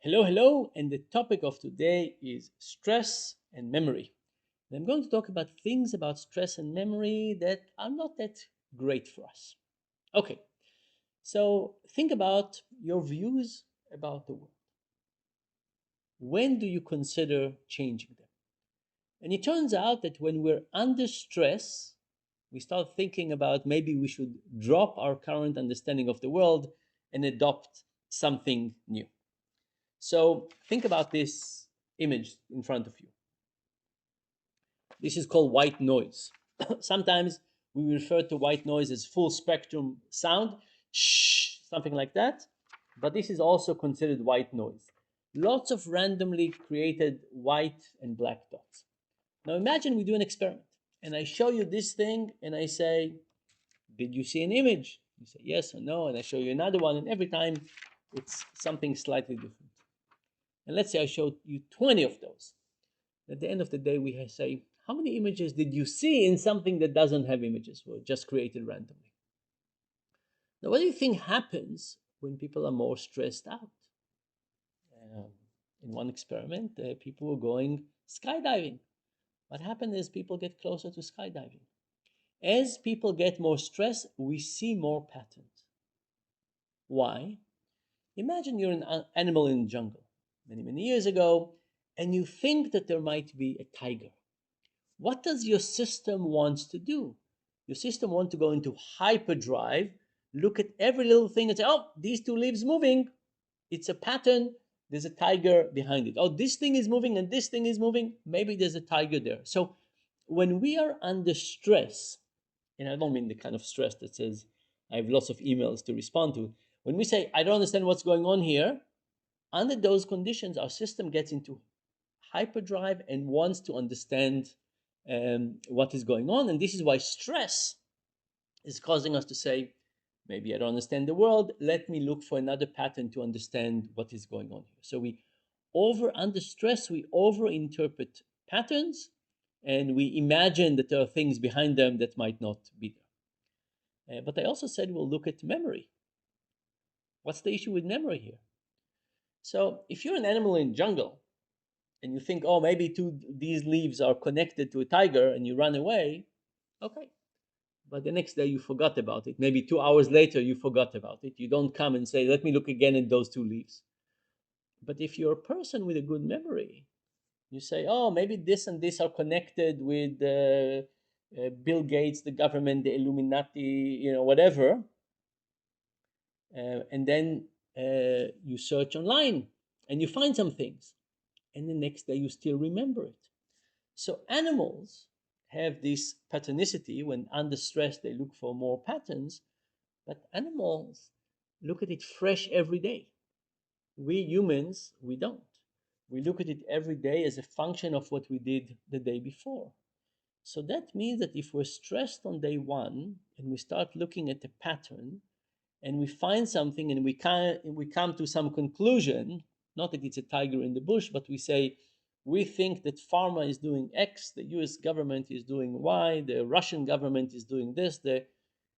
Hello, hello, and the topic of today is stress and memory. And I'm going to talk about things about stress and memory that are not that great for us. Okay, so think about your views about the world. When do you consider changing them? And it turns out that when we're under stress, we start thinking about maybe we should drop our current understanding of the world and adopt something new. So think about this image in front of you. This is called white noise. Sometimes we refer to white noise as full spectrum sound, shh, something like that. But this is also considered white noise. Lots of randomly created white and black dots. Now imagine we do an experiment and I show you this thing and I say, did you see an image? You say yes or no, and I show you another one, and every time it's something slightly different. And let's say I showed you 20 of those. At the end of the day, we say, how many images did you see in something that doesn't have images, or just created randomly? Now, what do you think happens when people are more stressed out? Um, in one experiment, people were going skydiving. What happened is people get closer to skydiving. As people get more stressed, we see more patterns. Why? Imagine you're an animal in the jungle many, many years ago, and you think that there might be a tiger. What does your system wants to do? Your system wants to go into hyperdrive, look at every little thing and say, oh, these two leaves moving. It's a pattern. There's a tiger behind it. Oh, this thing is moving and this thing is moving. Maybe there's a tiger there. So when we are under stress, and I don't mean the kind of stress that says I have lots of emails to respond to. When we say, I don't understand what's going on here, under those conditions, our system gets into hyperdrive and wants to understand what is going on. And this is why stress is causing us to say, maybe I don't understand the world. Let me look for another pattern to understand what is going on here. So under stress, we over interpret patterns and we imagine that there are things behind them that might not be there. But I also said we'll look at memory. What's the issue with memory here? So if you're an animal in jungle and you think, oh, maybe these leaves are connected to a tiger and you run away, okay. But the next day you forgot about it. Maybe 2 hours later you forgot about it. You don't come and say, let me look again at those two leaves. But if you're a person with a good memory, you say, oh, maybe this and this are connected with Bill Gates, the government, the Illuminati, whatever. And then you search online and you find some things. And the next day you still remember it. So animals have this patternicity. When under stress, they look for more patterns, but animals look at it fresh every day. We humans, we don't. We look at it every day as a function of what we did the day before. So that means that if we're stressed on day one and we start looking at the pattern and we find something and we come to some conclusion, not that it's a tiger in the bush, but we say, we think that pharma is doing X, the US government is doing Y, the Russian government is doing this, the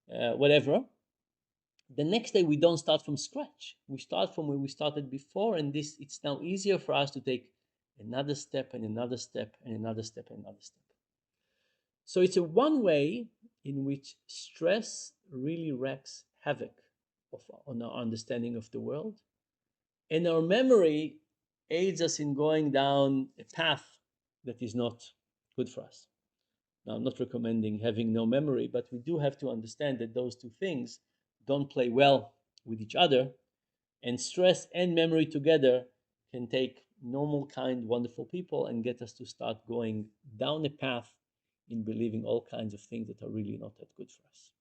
whatever. The next day we don't start from scratch. We start from where we started before, and this it's now easier for us to take another step and another step and another step and another step. So it's a one way in which stress really wreaks havoc on our understanding of the world. And our memory aids us in going down a path that is not good for us. Now, I'm not recommending having no memory, but we do have to understand that those two things don't play well with each other. And stress and memory together can take normal, kind, wonderful people and get us to start going down a path in believing all kinds of things that are really not that good for us.